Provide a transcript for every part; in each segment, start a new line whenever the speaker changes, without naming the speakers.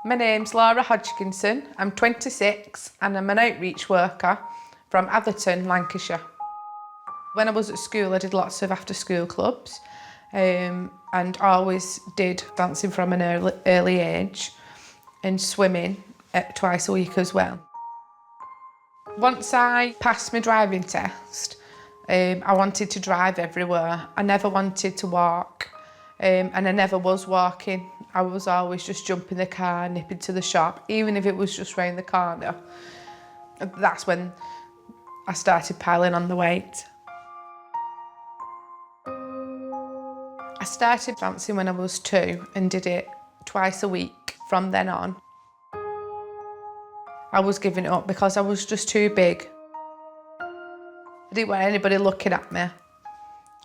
My name's Laura Hodgkinson, I'm 26 and I'm an outreach worker from Atherton, Lancashire. When I was at school I did lots of after school clubs and always did dancing from an early age and swimming twice a week as well. Once I passed my driving test, I wanted to drive everywhere. I never wanted to walk and I never was walking. I was always just jumping the car, nipping to the shop, even if it was just round the corner. That's when I started piling on the weight. I started dancing when I was 2 and did it twice a week from then on. I was giving it up because I was just too big. I didn't want anybody looking at me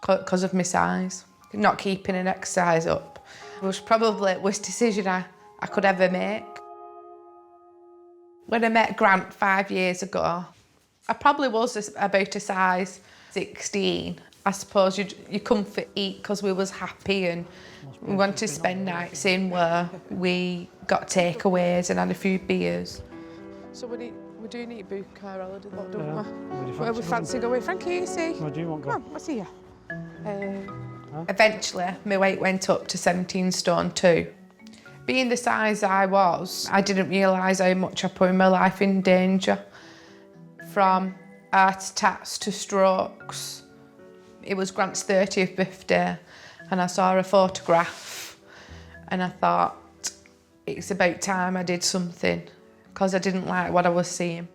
because of my size. Not keeping an exercise up. It was probably the worst decision I could ever make. When I met Grant 5 years ago, I probably was about a size 16. I suppose you comfort eat because we was happy and we wanted to spend nights in where we got takeaways and had a few beers. So we do need to book a holiday, don't we? Where we fancy going? Frankie, you see?
Where do you want to go?
Come on, what's here? Eventually, my weight went up to 17 stone 2. Being the size I was, I didn't realise how much I put my life in danger. From heart attacks to strokes. It was Grant's 30th birthday and I saw a photograph and I thought it's about time I did something because I didn't like what I was seeing.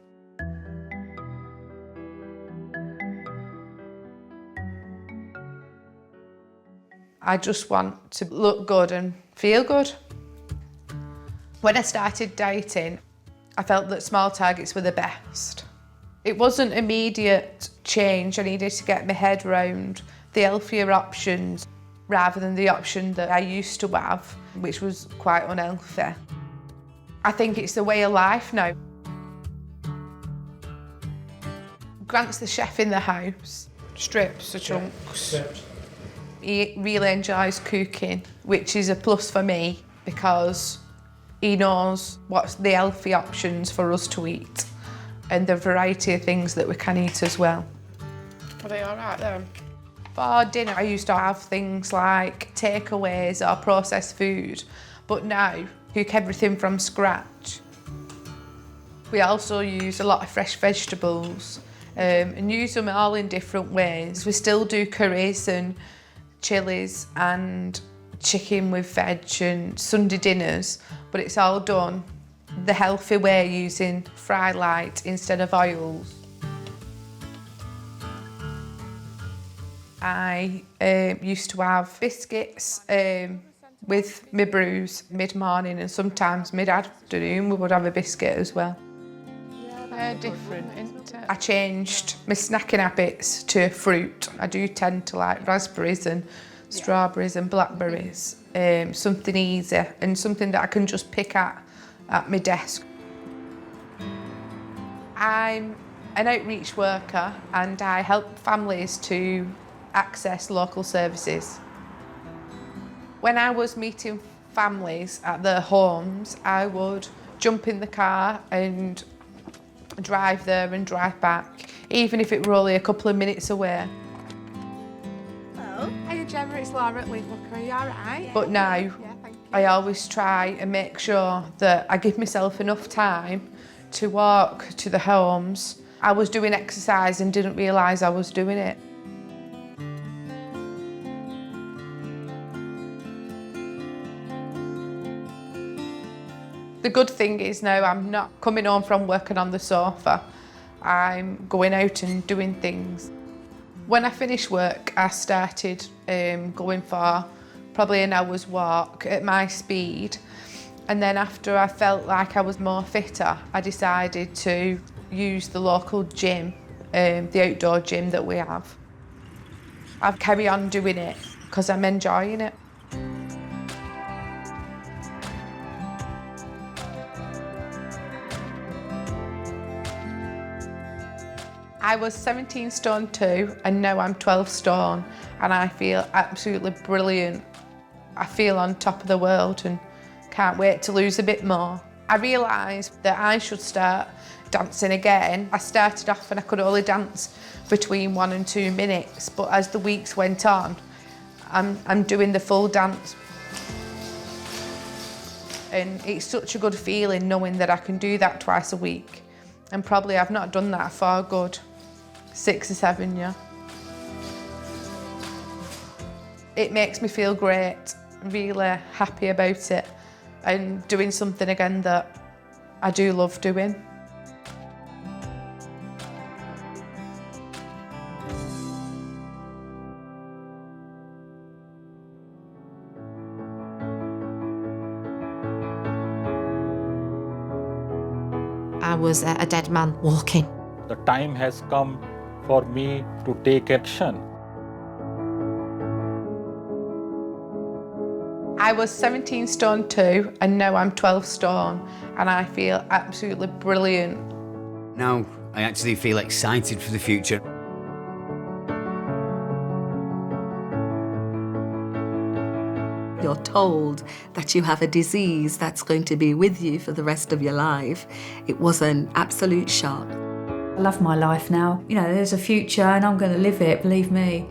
I just want to look good and feel good. When I started dieting, I felt that small targets were the best. It wasn't immediate change. I needed to get my head round the healthier options rather than the option that I used to have, which was quite unhealthy. I think it's the way of life now. Grant's the chef in the house, strips or chunks. He really enjoys cooking, which is a plus for me because he knows what's the healthy options for us to eat and the variety of things that we can eat as well. Are they all right then? For dinner, I used to have things like takeaways or processed food, but now cook everything from scratch. We also use a lot of fresh vegetables and use them all in different ways. We still do curries and chilies and chicken with veg and Sunday dinners, but it's all done the healthy way using fry light instead of oils. I used to have biscuits with my brews mid-morning and sometimes mid-afternoon we would have a biscuit as well. They're different, isn't it? I changed my snacking habits to fruit. I do tend to like raspberries and strawberries and blackberries. Something easy and something that I can just pick at my desk. I'm an outreach worker and I help families to access local services. When I was meeting families at their homes, I would jump in the car and drive there and drive back, even if it were only a couple of minutes away.
Hello. Hiya Gemma, it's Laura at Leaf Walker. Are you alright?
But now, I always try and make sure that I give myself enough time to walk to the homes. I was doing exercise and didn't realise I was doing it. The good thing is now I'm not coming home from working on the sofa. I'm going out and doing things. When I finished work, I started going for probably an hour's walk at my speed. And then after I felt like I was more fitter, I decided to use the local gym, the outdoor gym that we have. I've carried on doing it because I'm enjoying it. I was 17 stone 2 and now I'm 12 stone and I feel absolutely brilliant. I feel on top of the world and Can't wait to lose a bit more. I realised that I should start dancing again. I started off and I could only dance between 1 and 2 minutes, but as the weeks went on, I'm doing the full dance. And it's such a good feeling knowing that I can do that twice a week. And probably I've not done that for a good 6 or 7 years. It makes me feel great, really happy about it, and doing something again that I do love doing.
I was a dead man walking.
The time has come for me to take action.
I was 17 stone 2 and now I'm 12 stone and I feel absolutely brilliant.
Now I actually feel excited for the future.
You're told that you have a disease that's going to be with you for the rest of your life. It was an absolute shock.
I love my life now. You know, there's a future and I'm going to live it, believe me.